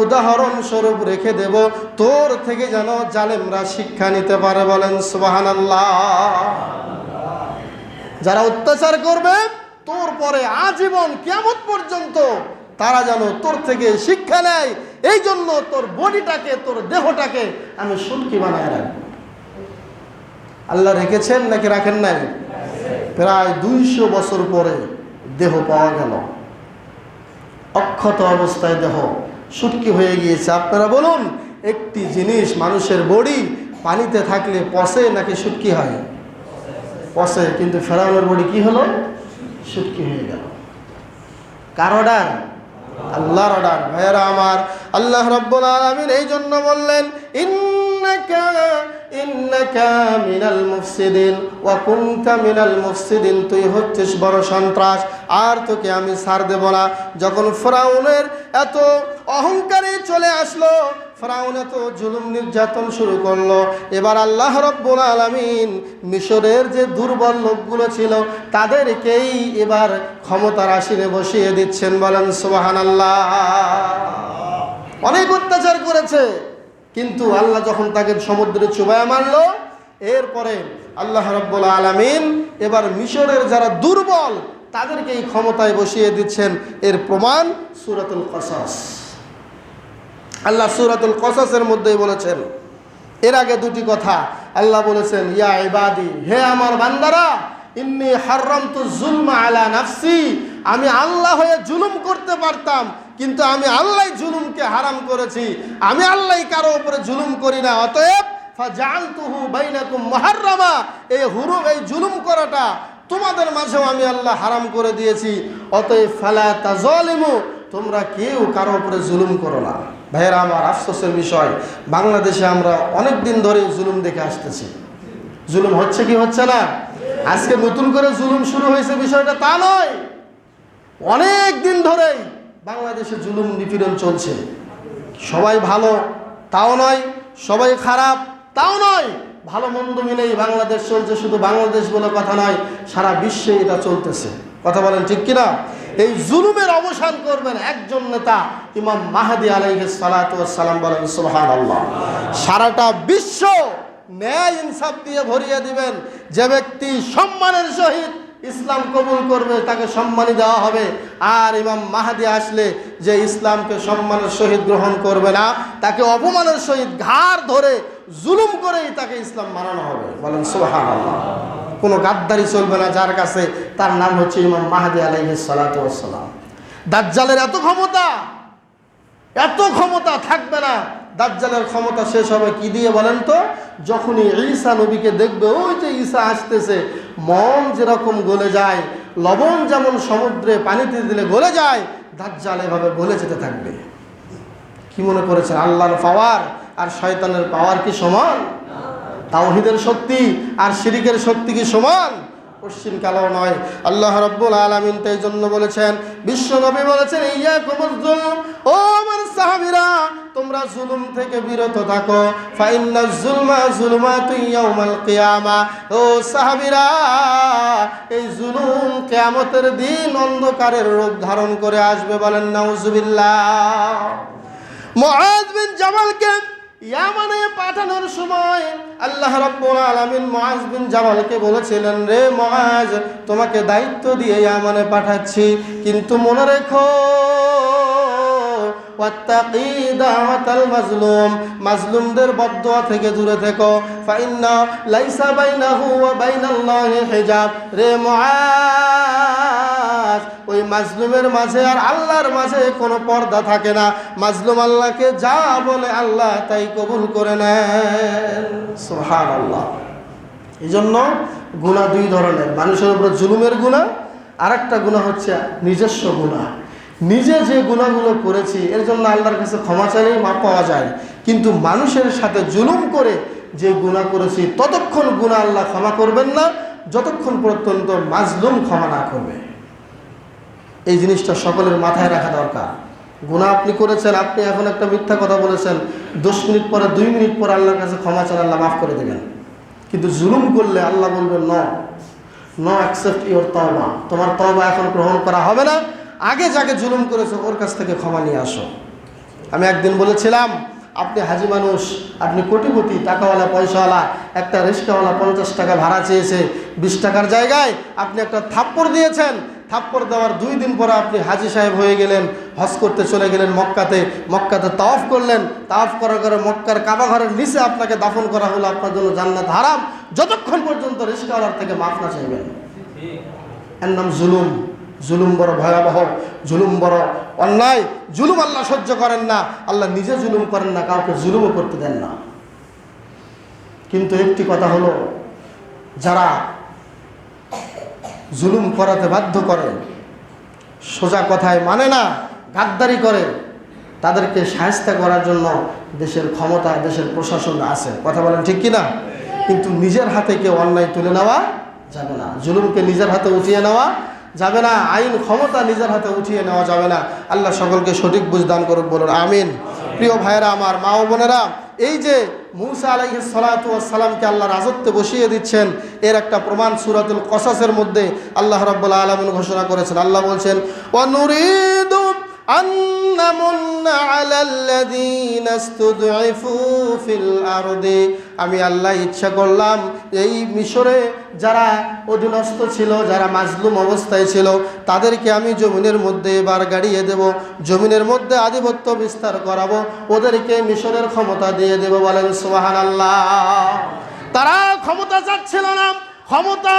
উদাহরণ স্বরূপ রেখে দেব, তোর থেকে যেন জালেমরা শিক্ষা নিতে পারে। বলেন সুবহানাল্লাহ। যারা অত্যাচার করবে তোর পরে আজীবন কিয়ামত পর্যন্ত, তারা যেন তোর থেকে শিক্ষা নেয়। এই জন্য তোর বডিটাকে, তোর দেহটাকে আমি সুটকি বানায় রাখবো। আল্লাহ রেখেছেন নাকি রাখেন নাই? প্রায় 200 বছর পরে দেহ পাওয়া গেল, অক্ষত অবস্থায় দেহ শুটকি হয়ে গিয়েছে। আপনারা বলুন, একটি জিনিস মানুষের বডি পানিতে থাকলে পচে নাকি শুটকি হয়? পচে। কিন্তু ফেরাউনের বডি কি হলো? শুটকি হয়ে গেল। কার অর্ডার? আল্লাহর অর্ডার। ভাইয়েরা আমার, আল্লাহ রাব্বুল আলামিন এই জন্য বললেন ইন্নাকা মিনাল মুফসিদিন ওয়া কুনতা মিনাল মুফসিদিন, তুই হচ্ছিস বড় সন্ত্রাস, আর তোকে আমি ছাড় দেব না। যখন ফেরাউনের এত অহংকারে চলে আসলো, ফেরাউন এত জুলুম নির্যাতন শুরু করলো, এবার আল্লাহ রাব্বুল আলামিন মিশরের যে দুর্বল লোকগুলো ছিল তাদেরকেই এবার ক্ষমতার আসীনে বসিয়ে দিচ্ছেন। বলেন সুবহানাল্লাহ। অনেক অত্যাচার করেছে, কিন্তু আল্লাহ যখন তাকে সমুদ্রে চুবায়া মারল, এরপরে আল্লাহ রাব্বুল আলামিন এবার মিশরের যারা দুর্বল তাদেরকে এই ক্ষমতায় বসিয়ে দিচ্ছেন। এর প্রমাণ সূরাতুল কসাস। আল্লাহ সূরাতুল কসাসের মধ্যেই বলেছেন, এর আগে দুটি কথা আল্লাহ বলেছেন ইয়া ইবাদি, হে আমার বান্দারা, ইন্নী হাররামতু যুলমা আলা নাফসি, আমি আল্লাহ হয়ে জুলুম করতে পারতাম, কিন্তু আমি আল্লাহ জুলুমকে হারাম করেছি। আমি আল্লাহ কারো উপরে জুলুম করি না, অতএব ফাজআলতুহু বাইনাকুম মুহাররামা, এই জুলুম করাটা তোমাদের মাঝেও আমি আল্লাহ হারাম করে দিয়েছি। অতএব ফালা তাযালিমু, তোমরা কেউ কারো উপরে জুলুম করো না। ভাইয়েরা আমার, আফসোসের বিষয়, বাংলাদেশে আমরা অনেক দিন ধরে জুলুম দেখে আসতেছি। জুলুম হচ্ছে কি হচ্ছে না? আজকে নতুন করে জুলুম শুরু হয়েছে বিষয়টা তা নয়, অনেক দিন ধরেই বাংলাদেশে জুলুম নিপীড়ন চলছে। সবাই ভালো তাও নয়, সবাই খারাপ তাও নয়, ভালো মন্দ মিলেই বাংলাদেশ চলছে, শুধু বাংলাদেশ বলে কথা নয়, সারা বিশ্বে এটা চলতেছে। কথা বলেন ঠিক কিনা? এই জুলুমের অবসান করবেন একজন নেতা, ইমাম মাহদী আলাইহিস সালাতু ওয়াস সালাম। বলেন সুবহানাল্লাহ। সারাটা বিশ্ব ন্যায় ইনসাফ দিয়ে ভরিয়ে দিবেন। যে ব্যক্তি সম্মানের সহিত ইসলাম কবুল করবে তাকে সম্মানী দেওয়া হবে, আর ইমাম মাহদী আসলে যে ইসলামকে সম্মানের সহিত গ্রহণ করবে না তাকে অপমানের সহিত ঘাড় ধরে জুলুম করেই তাকে ইসলাম মানানো হবে। বলেন সুবহানাল্লাহ। কোনো গাদ্দারি চলবে না যার কাছে, তার নাম হচ্ছে ইমাম মাহদী আলাইহিস সালাতু ওয়াস সালাম। দাজ্জালের এত ক্ষমতা থাকবে না। দাজ্জালের ক্ষমতা শেষ হবে কি দিয়ে বলেন তো? যখনই ঈসা নবীকে দেখবে, ওই যে ঈসা আসতেছে, মন যেরকম গলে যায়, লবণ যেমন সমুদ্রে পানিতে দিলে গলে যায়, দাজ্জাল এভাবে গলে যেতে থাকবে। কি মনে করেছেন আল্লাহর পাওয়ার আর শয়তানের পাওয়ার কি সমান? তাওহীদের শক্তি আর শিরকের শক্তি কি সমান? পশ্চিম কালো নয়। আল্লাহ রাব্বুল আলামিন তাই জন্য বলেছেন, বিশ্ব নবী বলেছেন, ইয়াকুমুজ জুলম, ও আমার সাহাবীরা তোমরা জুলুম থেকে বিরত থাকো, ফাইন্নাজ জুলমা জুলমাতু ইয়াউমাল কিয়ামা। ও সাহাবীরা, এই জুলুম কিয়ামতের দিন অন্ধকারের রূপ ধারণ করে আসবে। বলেন নাউজুবিল্লাহ। মুআয বিন জাবালকে ইয়ামানে পাঠানোর সময় আল্লাহ রাব্বুল আলামিন মুআয বিন জাবালকে বলেছিলেন, রে মুআয, তোমাকে দায়িত্ব দিয়ে ইয়ামানে পাঠাচ্ছি, কিন্তু মনে রেখো, ওয়াত্তাকি দাওয়াতাল মাজলুম, মাজলুমদের বদদুয়া থেকে দূরে থেকো, ফাইন্না লাইসা বাইনাহু ওয়া বাইনাল্লাহি হিজাব। রে মুআয, ওই মাজলুমের মাঝে আর আল্লাহর মাঝে কোনো পর্দা থাকে না। মাজলুম আল্লাহকে যা বলে আল্লাহ তাই কবুল করে নেন। সুবহানাল্লাহ। এই জন্য গুনাহ দুই ধরনের, মানুষের উপর জুলুমের গুনাহ, আর একটা গুনাহ হচ্ছে নিজস্ব গুনাহ। নিজে যে গুনাহগুলো করেছি এর জন্য আল্লাহর কাছে ক্ষমা চাইলেই মাপ পাওয়া যায়, কিন্তু মানুষের সাথে জুলুম করে যে গুনাহ করেছি ততক্ষণ গুনাহ আল্লাহ ক্ষমা করবেন না যতক্ষণ পর্যন্ত মাজলুম ক্ষমা না করবে। এই জিনিসটা সকলের মাথায় রাখা দরকার। গুনাহ আপনি করেছেন, আপনি এখন একটা মিথ্যা কথা বলেছেন, 10 মিনিট পরে 2 মিনিট পরে আল্লাহর কাছে ক্ষমা চান, আল্লাহ মাফ করে দেবেন। কিন্তু জুলুম করলে আল্লাহ বলবেন, নো অ্যাকসেপ্ট ইওর তওবা, তোমার তওবা এখন গ্রহণ করা হবে না, আগে যাকে জুলুম করেছো ওর কাছ থেকে ক্ষমা নিয়ে আসো। আমি একদিন বলেছিলাম, আপনি হাজি মানুষ, আপনি কোটিপতি, টাকাওয়ালা, পয়সাওয়ালা, একটা রিক্সাওয়ালা 50 টাকা ভাড়া চেয়েছে, 20 টাকার জায়গায় আপনি একটা থাপ্পড় দিয়েছেন। থাপ্পড় দেওয়ার 2 দিন পরে আপনি হাজি সাহেব হয়ে গেলেন, হজ করতে চলে গেলেন মক্কাতে তাওয়াফ করলেন। তাওয়াফ করার পরে মক্কার কাবা ঘরের নিচে আপনাকে দাফন করা হলো, আপনার জন্য জান্নাত হারাম যতক্ষণ পর্যন্ত রিক্সাওয়ালার থেকে মাফ না চাইবেন। এর নাম জুলুম। জুলুম বড় ভয়াবহ, জুলুম বড় অন্যায়। জুলুম আল্লাহ সহ্য করেন না, আল্লাহ নিজে জুলুম করেন না, কাউকে জুলুমও করতে দেন না। কিন্তু একটি কথা হলো, যারা জুলুম করাতে বাধ্য করে, সোজা কথায় মানে না, গাদ্দারি করে, তাদেরকে শায়েস্তা করার জন্য দেশের ক্ষমতা, দেশের প্রশাসন আছে। কথা বলেন ঠিক কিনা? কিন্তু নিজের হাতে কেউ অন্যায় তুলে নেওয়া যাবে না, জুলুমকে নিজের হাতে উঠিয়ে নেওয়া যাবে না, আইন ক্ষমতা নিজের হাতে উঠিয়ে নেওয়া যাবে না। আল্লাহ সকলকে সঠিক বুঝ দান করুক, বলুন আমিন। প্রিয় ভাইয়েরা আমার, মা ও বোনেরা, এই যে মূসা আলাইহিস সালাতু ওয়াস সালামকে আল্লাহ রাজত্বে বসিয়ে দিচ্ছেন, এর একটা প্রমাণ সূরাতুল কসাসের মধ্যে আল্লাহ রাব্বুল আলামিন ঘোষণা করেছেন। আল্লাহ বলছেন, ওয়া নুরিদু আন নামুন্না আলাল্লাযীনা ইসতুদঈফু ফিল আরদি। আমি আল্লাহ ইচ্ছা করলাম এই মিশরে যারা অধীনস্থ ছিল, যারা মাজলুম অবস্থায় ছিল, তাদেরকে আমি জমিনের মধ্যে এবার গাড়িয়ে দেব, জমিনের মধ্যে আধিপত্য বিস্তার করাবো, ওদেরকে মিশরের ক্ষমতা দিয়ে দেব। বলেন সুবহানাল্লাহ। তারা ক্ষমতা চাচ্ছিল না, ক্ষমতা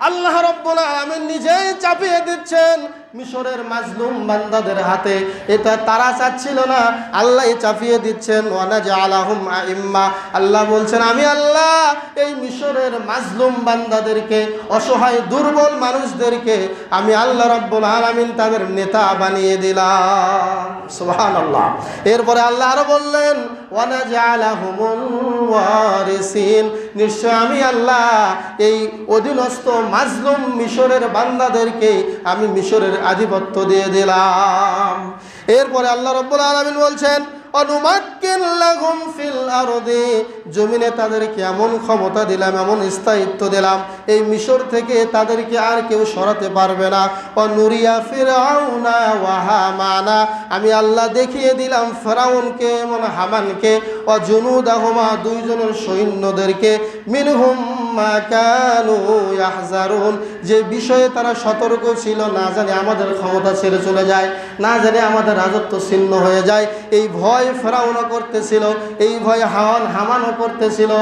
আল্লাহ রাব্বুল আলামিন নিজেই চাপিয়ে দিচ্ছেন মিশরের মাজলুম বান্দাদের হাতে। এটা তারা চাচ্ছিল না, আল্লাহ চাপিয়ে দিচ্ছেন। ওয়ানাজআলাহুম আইম্মা, আল্লাহ বলছেন আমি আল্লাহ এই মিশরের মাজলুম বান্দাদেরকে, অসহায় দুর্বল মানুষদেরকে আমি আল্লাহ রাব্বুল আলামিন তাদের নেতা বানিয়ে দিলাম। সুবহানাল্লাহ। এরপরে আল্লাহ আরো বললেন, ওয়ানাজআলাহুমুল ওয়ারিসিন, নিশ্চয় আমি আল্লাহ এই অধীনস্থ মাজলুম মিশরের বান্দাদেরকে আমি মিশরের আধিপত্য দিয়ে দিলাম। এরপরে আল্লাহ রাব্বুল আলামিন বলছেন, অনুমাক্কিন লাহুম ফিল আরদি, জমিনে তাদেরকে এমন ক্ষমতা দিলাম, এমন স্থায়িত্ব দিলাম, এই মিশর থেকে তাদেরকে আর কেউ সরাতে পারবে না। অনুরিয়া ফিরআউনা ওয়া হামানা, আমি আল্লাহ দেখিয়ে দিলাম ফিরআউনকে এবং হামানকে, ও জুনুদাহুমা, দুইজনের সৈন্যদেরকে, মিনহুম মা কানু ইয়াহজারুন, যে বিষয়ে তারা সতর্ক ছিল, না জানি আমাদের ক্ষমতা ছেড়ে চলে যায়, না জানি আমাদের রাজত্ব ছিন্ন হয়ে যায়, এই ভয় ফিরআউনও করতেছিল, এই ভয় হামানও করতেছিল।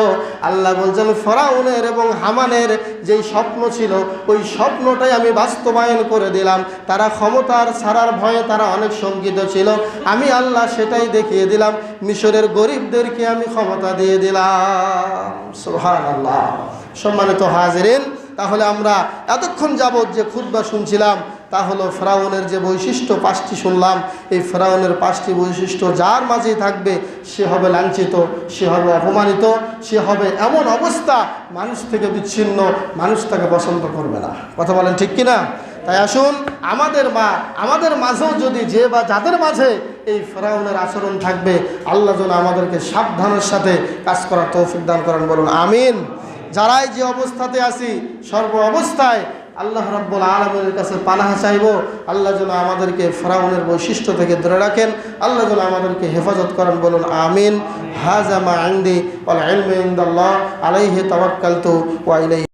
আল্লাহ বলছেন ফিরআউনের এবং হামানের যেই স্বপ্ন ছিল, ওই স্বপ্নটাই আমি বাস্তবায়ন করে দিলাম। তারা ক্ষমতার ছাড়ার ভয়ে তারা অনেক শঙ্কিত ছিল, আমি আল্লাহ সেটাই দেখিয়ে দিলাম, মিশরের গরিবদেরকে আমি ক্ষমতা দিয়ে দিলাম। সুবহানাল্লাহ। সম্মানিত হাজিরিন, তাহলে আমরা এতক্ষণ যাবৎ যে খুতবা শুনছিলাম তা হলো ফিরআউনের যে বৈশিষ্ট্য 5টি শুনলাম, এই ফিরআউনের 5টি বৈশিষ্ট্য যার মাঝেই থাকবে সে হবে লাঞ্ছিত, সে হবে অপমানিত, সে হবে এমন অবস্থা মানুষ থেকে বিচ্ছিন্ন, মানুষ তাকে পছন্দ করবে না। কথা বলেন ঠিক কিনা? তাই আসুন আমাদের মাঝেও যদি যে বা যাদের মাঝে এই ফিরআউনের আচরণ থাকবে, আল্লাহ যেন আমাদেরকে সাবধানের সাথে কাজ করার তৌফিক দান করেন, বলুন আমিন। যারাই যে অবস্থাতে আছি, সর্ব অবস্থায় আল্লাহ রাব্বুল আলামিনের কাছে পানাহ চাইব, আল্লাহ যেন আমাদেরকে ফিরআউনের বৈশিষ্ট্য থেকে দূরে রাখেন, আল্লাহ যেন আমাদেরকে হেফাজত করেন, বলুন আমিন। হাযা মা ইনদি ওয়াল ইলমু ইনদাল্লাহ, আলাইহি তাওয়াক্কালতু ওয়া ইলাইহি